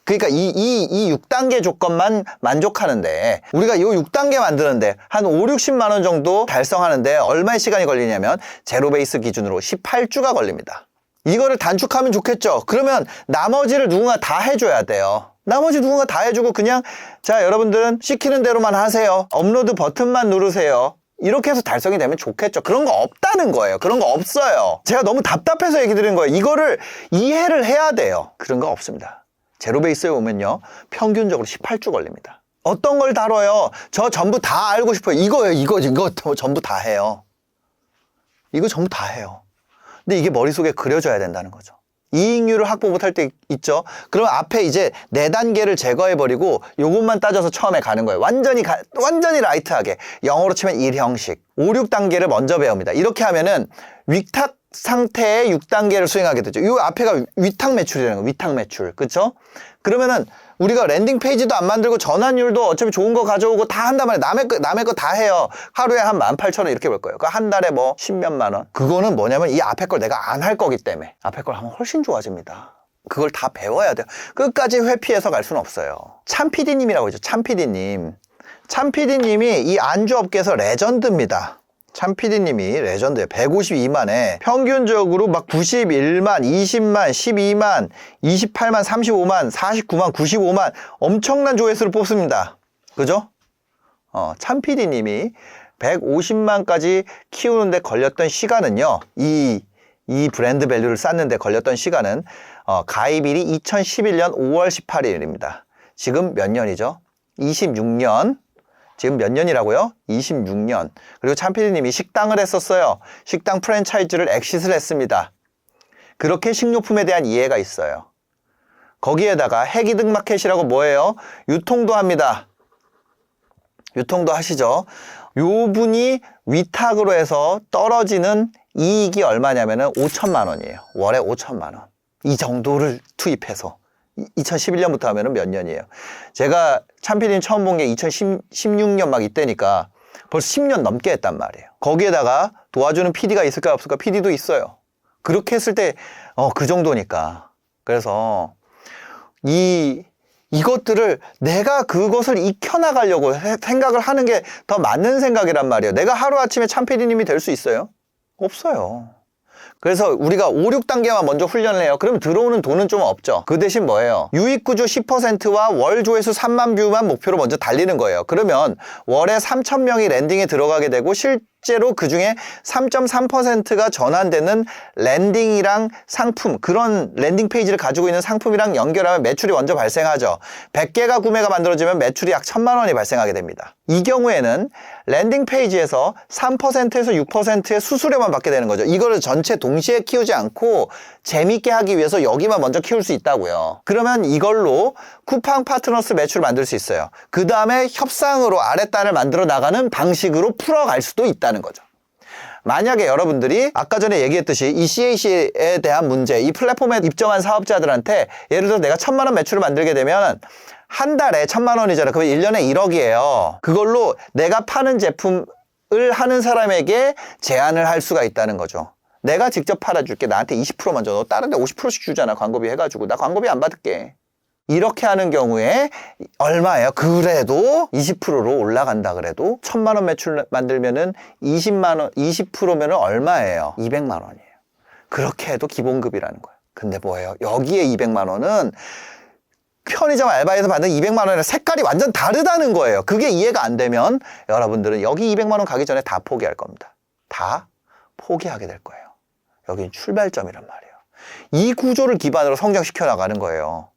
그러니까 이 6단계 조건만 만족하는데 우리가 이 6단계 만드는데 한 5, 60만 원 정도 달성하는데 얼마의 시간이 걸리냐면 제로 베이스 기준으로 18주가 걸립니다. 이거를 단축하면 좋겠죠. 그러면 나머지를 누군가 다 해줘야 돼요. 나머지 누군가 다 해주고 그냥 자 여러분들은 시키는 대로만 하세요. 업로드 버튼만 누르세요. 이렇게 해서 달성이 되면 좋겠죠. 그런 거 없다는 거예요. 그런 거 없어요. 제가 너무 답답해서 얘기 드리는 거예요. 이거를 이해를 해야 돼요. 그런 거 없습니다. 제로 베이스에 오면요. 평균적으로 18주 걸립니다. 어떤 걸 다뤄요? 저 전부 다 알고 싶어요. 이거 전부 다 해요. 이거 전부 다 해요. 근데 이게 머릿속에 그려져야 된다는 거죠. 이익률을 확보 못할 때 있죠. 그럼 앞에 이제 4단계를 제거해버리고 요것만 따져서 처음에 가는 거예요. 완전히 라이트하게. 영어로 치면 1형식. 5, 6단계를 먼저 배웁니다. 이렇게 하면은 위탁 상태의 6단계를 수행하게 되죠. 요 앞에가 위탁 매출이라는 거예요. 위탁 매출. 그쵸? 그러면은 우리가 랜딩 페이지도 안 만들고 전환율도 어차피 좋은 거 가져오고 다 한단 말이에요. 남의 거 다 해요. 하루에 한 18,000원 이렇게 벌 거예요. 한 달에 뭐 10몇만 원. 그거는 뭐냐면 이 앞에 걸 내가 안 할 거기 때문에 앞에 걸 하면 훨씬 좋아집니다. 그걸 다 배워야 돼요. 끝까지 회피해서 갈 수는 없어요. 참 PD님이라고 있죠. 참 PD님. 참 PD님이 이 안주업계에서 레전드입니다. 참 PD님이 레전드예요. 152만에 평균적으로 막 91만, 20만, 12만, 28만, 35만, 49만, 95만 엄청난 조회수를 뽑습니다. 그죠? 참 PD님이 150만까지 키우는데 걸렸던 시간은요. 이 브랜드 밸류를 쌓는데 걸렸던 시간은 가입일이 2011년 5월 18일입니다. 지금 몇 년이죠? 26년. 지금 몇 년이라고요? 26년. 그리고 참 PD님이 식당을 했었어요. 식당 프랜차이즈를 엑시트를 했습니다. 그렇게 식료품에 대한 이해가 있어요. 거기에다가 해기득 마켓이라고 뭐예요? 유통도 합니다. 유통도 하시죠. 요 분이 위탁으로 해서 떨어지는 이익이 얼마냐면은 5천만 원이에요. 월에 5천만 원. 이 정도를 투입해서. 2011년부터 하면은 몇 년이에요. 제가 참PD님 처음 본 게 2016년 막 이때니까 벌써 10년 넘게 했단 말이에요. 거기에다가 도와주는 PD가 있을까 없을까? PD도 있어요. 그렇게 했을 때 그 정도니까. 그래서 이것들을 내가 그것을 익혀나가려고 생각을 하는 게 더 맞는 생각이란 말이에요. 내가 하루아침에 참PD님이 될 수 있어요? 없어요. 그래서 우리가 5, 6단계만 먼저 훈련을 해요. 그러면 들어오는 돈은 좀 없죠. 그 대신 뭐예요? 유입구조 10%와 월 조회수 3만 뷰만 목표로 먼저 달리는 거예요. 그러면 월에 3,000명이 랜딩에 들어가게 되고 실제로 그중에 3.3%가 전환되는 랜딩이랑 상품, 그런 랜딩 페이지를 가지고 있는 상품이랑 연결하면 매출이 먼저 발생하죠. 100개가 구매가 만들어지면 매출이 약 1,000만 원이 발생하게 됩니다. 이 경우에는 랜딩 페이지에서 3%에서 6%의 수수료만 받게 되는 거죠. 이거를 전체 동시에 키우지 않고 재밌게 하기 위해서 여기만 먼저 키울 수 있다고요. 그러면 이걸로 쿠팡 파트너스 매출을 만들 수 있어요. 그 다음에 협상으로 아랫단을 만들어 나가는 방식으로 풀어갈 수도 있다는 거죠. 만약에 여러분들이 아까 전에 얘기했듯이 이 CAC에 대한 문제, 이 플랫폼에 입점한 사업자들한테 예를 들어 내가 1,000만 원 매출을 만들게 되면 한 달에 1,000만 원이잖아. 그러면 1년에 1억이에요. 그걸로 내가 파는 제품을 하는 사람에게 제안을 할 수가 있다는 거죠. 내가 직접 팔아줄게. 나한테 20%만 줘. 너 다른 데 50%씩 주잖아. 광고비 해가지고. 나 광고비 안 받을게. 이렇게 하는 경우에 얼마예요? 그래도 20%로 올라간다 그래도 1,000만 원 매출 만들면은 20만 원, 20%면은 얼마예요? 200만 원이에요. 그렇게 해도 기본급이라는 거예요. 근데 뭐예요? 여기에 200만 원은 편의점 알바에서 받는 200만 원이랑 색깔이 완전 다르다는 거예요. 그게 이해가 안 되면 여러분들은 여기 200만 원 가기 전에 다 포기할 겁니다. 다 포기하게 될 거예요. 여기는 출발점이란 말이에요. 이 구조를 기반으로 성장시켜 나가는 거예요.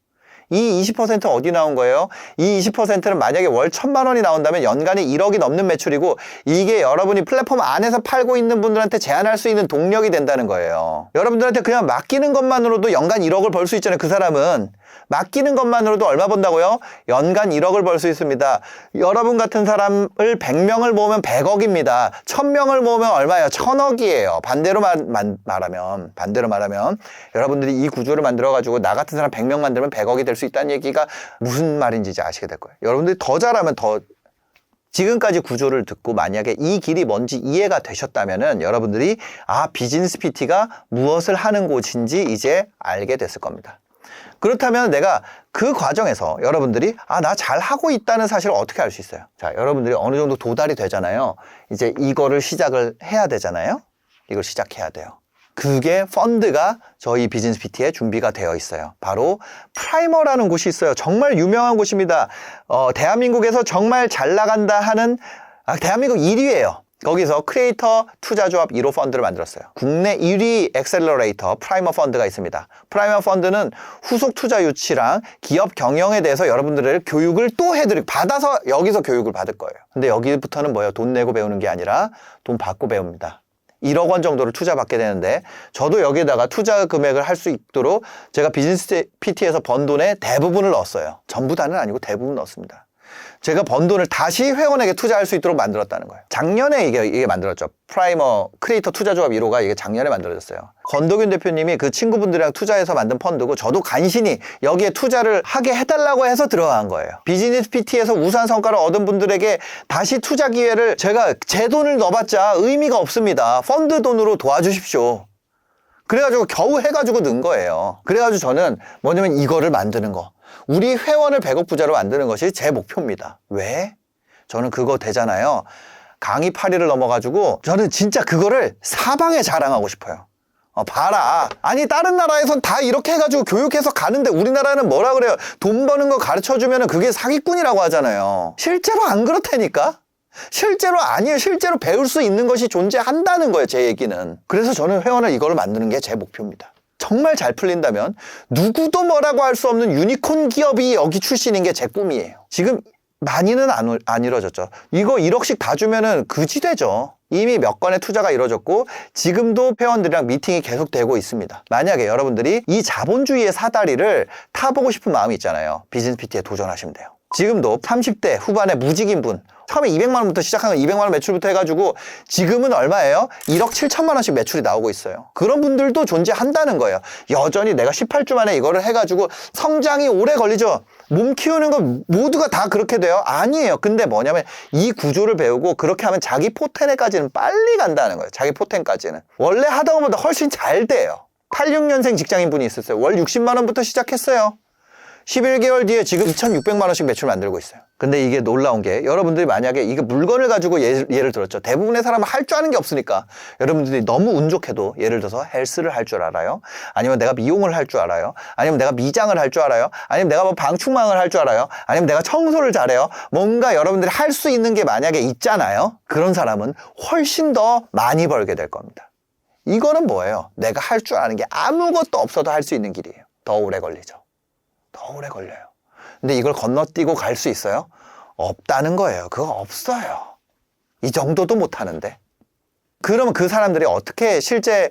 이 20% 어디 나온 거예요? 이 20%는 만약에 월 1,000만 원이 나온다면 연간에 1억이 넘는 매출이고 이게 여러분이 플랫폼 안에서 팔고 있는 분들한테 제한할 수 있는 동력이 된다는 거예요. 여러분들한테 그냥 맡기는 것만으로도 연간 1억을 벌 수 있잖아요. 그 사람은. 맡기는 것만으로도 얼마 번다고요? 연간 1억을 벌 수 있습니다. 여러분 같은 사람을 100명을 모으면 100억입니다. 1000명을 모으면 얼마예요? 1000억이에요. 반대로 말하면 여러분들이 이 구조를 만들어가지고 나 같은 사람 100명 만들면 100억이 될 수 있다는 얘기가 무슨 말인지 이제 아시게 될 거예요. 여러분들이 더 잘하면 더 지금까지 구조를 듣고 만약에 이 길이 뭔지 이해가 되셨다면은 여러분들이 비즈니스 PT가 무엇을 하는 곳인지 이제 알게 됐을 겁니다. 그렇다면 내가 그 과정에서 여러분들이 나 잘하고 있다는 사실을 어떻게 알 수 있어요? 자, 여러분들이 어느 정도 도달이 되잖아요. 이제 이거를 시작을 해야 되잖아요. 이걸 시작해야 돼요. 그게 펀드가 저희 비즈니스 PT에 준비가 되어 있어요. 바로 프라이머라는 곳이 있어요. 정말 유명한 곳입니다. 대한민국에서 정말 잘 나간다 하는 대한민국 1위예요. 거기서 크리에이터 투자조합 1호 펀드를 만들었어요. 국내 1위 엑셀러레이터 프라이머 펀드가 있습니다. 프라이머 펀드는 후속 투자 유치랑 기업 경영에 대해서 여러분들을 교육을 또 받아서 여기서 교육을 받을 거예요. 근데 여기부터는 뭐예요? 돈 내고 배우는 게 아니라 돈 받고 배웁니다. 1억 원 정도를 투자받게 되는데 저도 여기에다가 투자 금액을 할 수 있도록 제가 비즈니스 PT에서 번 돈의 대부분을 넣었어요. 전부 다는 아니고 대부분 넣었습니다. 제가 번 돈을 다시 회원에게 투자할 수 있도록 만들었다는 거예요. 작년에 이게 만들었죠. 프라이머 크리에이터 투자조합 1호가 이게 작년에 만들어졌어요. 권도균 대표님이 그 친구분들이랑 투자해서 만든 펀드고 저도 간신히 여기에 투자를 하게 해달라고 해서 들어간 거예요. 비즈니스 PT에서 우수한 성과를 얻은 분들에게 다시 투자 기회를 제가 제 돈을 넣어봤자 의미가 없습니다. 펀드 돈으로 도와주십시오. 그래가지고 겨우 해가지고 넣은 거예요. 그래가지고 저는 뭐냐면 이거를 만드는 거. 우리 회원을 100억 부자로 만드는 것이 제 목표입니다. 왜? 저는 그거 되잖아요. 강의 8위를 넘어가지고 저는 진짜 그거를 사방에 자랑하고 싶어요. 봐라. 아니 다른 나라에선 다 이렇게 해가지고 교육해서 가는데 우리나라는 뭐라 그래요? 돈 버는 거 가르쳐주면 그게 사기꾼이라고 하잖아요. 실제로 안 그렇다니까? 실제로 아니에요. 실제로 배울 수 있는 것이 존재한다는 거예요. 제 얘기는. 그래서 저는 회원을 이걸 만드는 게 제 목표입니다. 정말 잘 풀린다면 누구도 뭐라고 할 수 없는 유니콘 기업이 여기 출신인 게 제 꿈이에요. 지금 많이는 안 이루어졌죠. 이거 1억씩 다 주면은 그지 되죠. 이미 몇 건의 투자가 이루어졌고 지금도 회원들이랑 미팅이 계속되고 있습니다. 만약에 여러분들이 이 자본주의의 사다리를 타보고 싶은 마음이 있잖아요. 비즈니스 PT에 도전하시면 돼요. 지금도 30대 후반의 무직인 분 처음에 200만 원부터 시작한 건 200만 원 매출부터 해가지고 지금은 얼마예요? 1억 7천만 원씩 매출이 나오고 있어요. 그런 분들도 존재한다는 거예요. 여전히 내가 18주 만에 이거를 해가지고 성장이 오래 걸리죠. 몸 키우는 거 모두가 다 그렇게 돼요? 아니에요. 근데 뭐냐면 이 구조를 배우고 그렇게 하면 자기 포텐에까지는 빨리 간다는 거예요. 자기 포텐까지는. 원래 하던 것보다 훨씬 잘 돼요. 86년생 직장인 분이 있었어요. 월 60만 원부터 시작했어요. 11개월 뒤에 지금 2,600만 원씩 매출 만들고 있어요. 근데 이게 놀라운 게 여러분들이 만약에 이게 물건을 가지고 예를 들었죠. 대부분의 사람은 할 줄 아는 게 없으니까 여러분들이 너무 운 좋게도 예를 들어서 헬스를 할 줄 알아요. 아니면 내가 미용을 할 줄 알아요. 아니면 내가 미장을 할 줄 알아요. 아니면 내가 뭐 방충망을 할 줄 알아요. 아니면 내가 청소를 잘해요. 뭔가 여러분들이 할 수 있는 게 만약에 있잖아요. 그런 사람은 훨씬 더 많이 벌게 될 겁니다. 이거는 뭐예요? 내가 할 줄 아는 게 아무것도 없어도 할 수 있는 길이에요. 더 오래 걸리죠. 더 오래 걸려요. 근데 이걸 건너뛰고 갈 수 있어요? 없다는 거예요. 그거 없어요. 이 정도도 못 하는데. 그러면 그 사람들이 어떻게 실제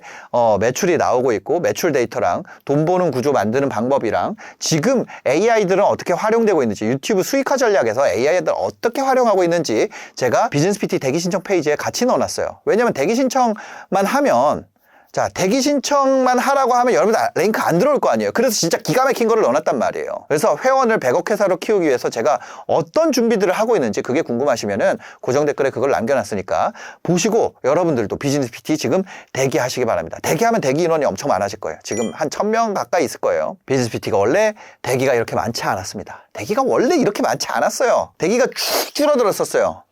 매출이 나오고 있고 매출 데이터랑 돈 버는 구조 만드는 방법이랑 지금 AI들은 어떻게 활용되고 있는지 유튜브 수익화 전략에서 AI들 어떻게 활용하고 있는지 제가 비즈니스 PT 대기 신청 페이지에 같이 넣어놨어요. 왜냐면 대기 신청만 하면 자, 대기 신청만 하라고 하면 여러분들 랭크 안 들어올 거 아니에요. 그래서 진짜 기가 막힌 거를 넣어놨단 말이에요. 그래서 회원을 100억 회사로 키우기 위해서 제가 어떤 준비들을 하고 있는지 그게 궁금하시면은 고정 댓글에 그걸 남겨놨으니까 보시고 여러분들도 비즈니스 PT 지금 대기하시기 바랍니다. 대기하면 대기 인원이 엄청 많아질 거예요. 지금 한 1000명 가까이 있을 거예요. 비즈니스 PT가 원래 대기가 이렇게 많지 않았습니다. 대기가 원래 이렇게 많지 않았어요. 대기가 쭉 줄어들었었어요.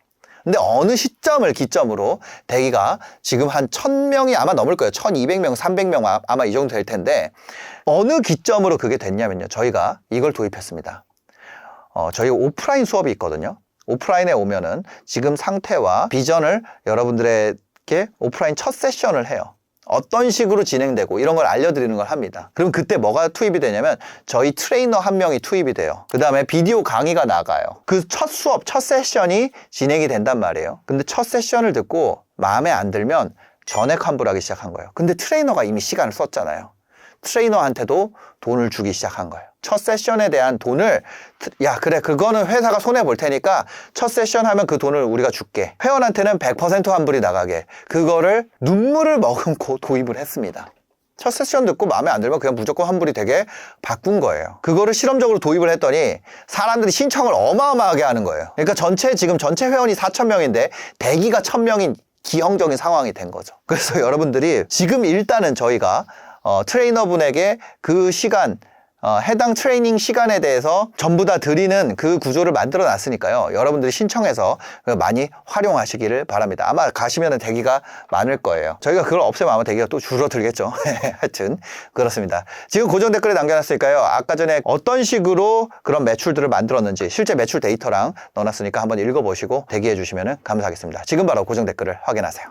근데 어느 시점을 기점으로 대기가 지금 한 1000명이 아마 넘을 거예요. 1200명, 300명 아마 이 정도 될 텐데 어느 기점으로 그게 됐냐면요. 저희가 이걸 도입했습니다. 저희 오프라인 수업이 있거든요. 오프라인에 오면은 지금 상태와 비전을 여러분들에게 오프라인 첫 세션을 해요. 어떤 식으로 진행되고 이런 걸 알려드리는 걸 합니다. 그럼 그때 뭐가 투입이 되냐면 저희 트레이너 한 명이 투입이 돼요. 그 다음에 비디오 강의가 나가요. 그 첫 수업, 첫 세션이 진행이 된단 말이에요. 근데 첫 세션을 듣고 마음에 안 들면 전액 환불하기 시작한 거예요. 근데 트레이너가 이미 시간을 썼잖아요. 트레이너한테도 돈을 주기 시작한 거예요. 첫 세션에 대한 돈을 야 그래 그거는 회사가 손해볼 테니까 첫 세션 하면 그 돈을 우리가 줄게. 회원한테는 100% 환불이 나가게. 그거를 눈물을 머금고 도입을 했습니다. 첫 세션 듣고 마음에 안 들면 그냥 무조건 환불이 되게 바꾼 거예요. 그거를 실험적으로 도입을 했더니 사람들이 신청을 어마어마하게 하는 거예요. 그러니까 지금 전체 회원이 4000명인데 대기가 1000명인 기형적인 상황이 된 거죠. 그래서 여러분들이 지금 일단은 저희가 트레이너분에게 그 시간 해당 트레이닝 시간에 대해서 전부 다 드리는 그 구조를 만들어 놨으니까요. 여러분들이 신청해서 많이 활용하시기를 바랍니다. 아마 가시면 대기가 많을 거예요. 저희가 그걸 없애면 아마 대기가 또 줄어들겠죠. 하여튼 그렇습니다. 지금 고정 댓글에 남겨놨으니까요. 아까 전에 어떤 식으로 그런 매출들을 만들었는지 실제 매출 데이터랑 넣어놨으니까 한번 읽어보시고 대기해 주시면 감사하겠습니다. 지금 바로 고정 댓글을 확인하세요.